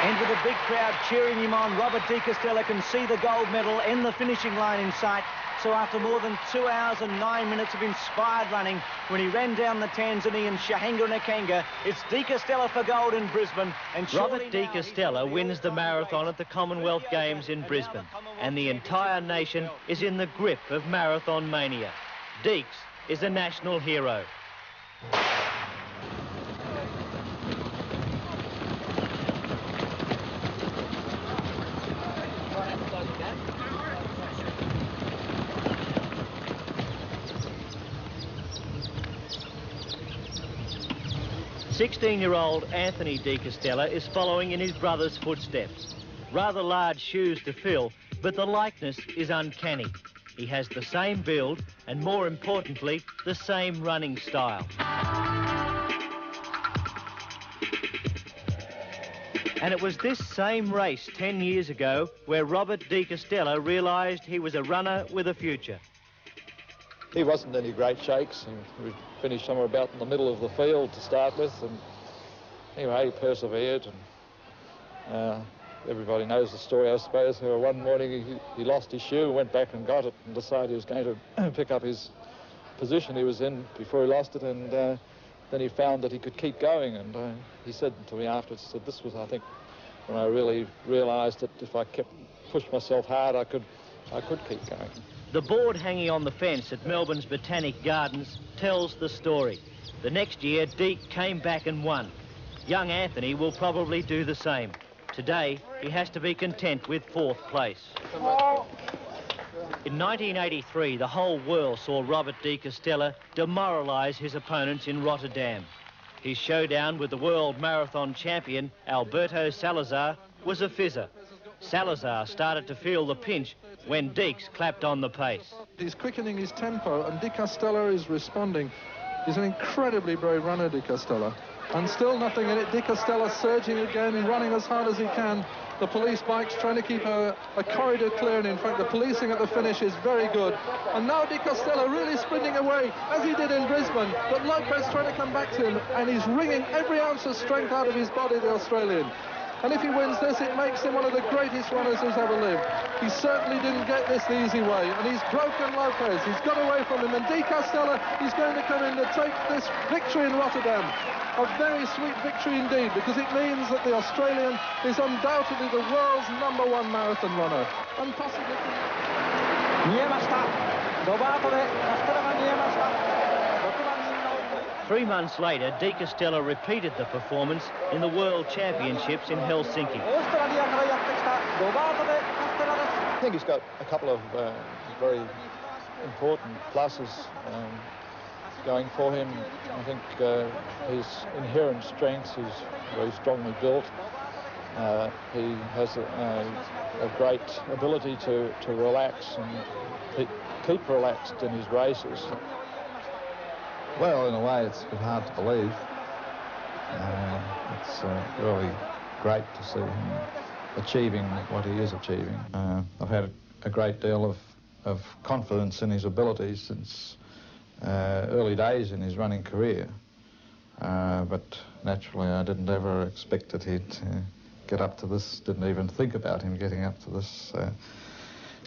And with a big crowd cheering him on, Robert de Castella can see the gold medal and the finishing line in sight. So after more than 2 hours and 9 minutes of inspired running, when he ran down the Tanzanian Shahanga Nakanga, it's de Castella for gold in Brisbane. And Robert de Castella wins the marathon at the Commonwealth Games in Brisbane, and the entire nation is in the grip of marathon mania. Deeks is a national hero. "16-year-old Anthony de Castella is following in his brother's footsteps. Rather large shoes to fill, but the likeness is uncanny. He has the same build and, more importantly, the same running style. And it was this same race 10 years ago where Robert de Castella realised he was a runner with a future. He wasn't any great shakes, and we finished somewhere about in the middle of the field to start with, and anyway, he persevered, and everybody knows the story, I suppose. One morning he lost his shoe, went back and got it, and decided he was going to pick up his position he was in before he lost it, and then he found that he could keep going, and he said to me afterwards, he said, this was, I think, when I really realised that if I pushed myself hard, I could keep going. The board hanging on the fence at Melbourne's Botanic Gardens tells the story. The next year, Deek came back and won. Young Anthony will probably do the same. Today, he has to be content with 4th place. In 1983, the whole world saw Robert de Castella demoralise his opponents in Rotterdam. His showdown with the world marathon champion, Alberto Salazar, was a fizzer. Salazar started to feel the pinch when Deeks clapped on the pace. He's quickening his tempo, and de Castella is responding. He's an incredibly brave runner, de Castella. And still nothing in it. De Castella surging again, running as hard as he can. The police bikes trying to keep a corridor clear, and in fact the policing at the finish is very good. And now de Castella really sprinting away, as he did in Brisbane, but Lopez trying to come back to him, and he's wringing every ounce of strength out of his body, the Australian. And if he wins this, it makes him one of the greatest runners who's ever lived. He certainly didn't get this the easy way, and he's broken Lopez. He's got away from him, and de Castella is going to come in to take this victory in Rotterdam. A very sweet victory indeed, because it means that the Australian is undoubtedly the world's #1 marathon runner. And possibly... 見えました。ロバートでカステラが見えました。 3 months later, de Castella repeated the performance in the World Championships in Helsinki. I think he's got a couple of very important pluses going for him. I think his inherent strengths, he's very strongly built. He has a great ability to relax and keep relaxed in his races. Well, in a way, it's a bit hard to believe. It's really great to see him achieving what he is achieving. I've had a great deal of confidence in his abilities since early days in his running career. But naturally, I didn't ever expect that he'd get up to this, didn't even think about him getting up to this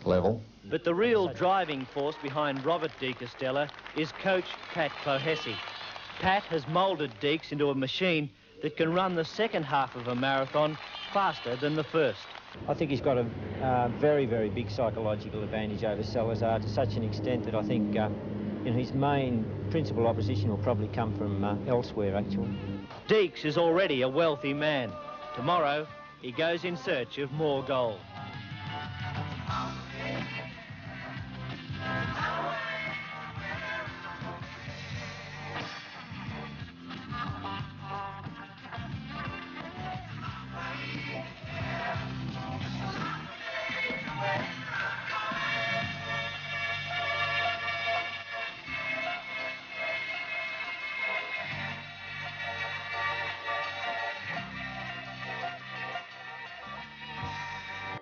level. But the real driving force behind Robert de Castella is coach Pat Clohessy. Pat has moulded Deeks into a machine that can run the second half of a marathon faster than the first. I think he's got a very, very big psychological advantage over Salazar, to such an extent that I think his main principal opposition will probably come from elsewhere, actually. Deeks is already a wealthy man. Tomorrow, he goes in search of more gold.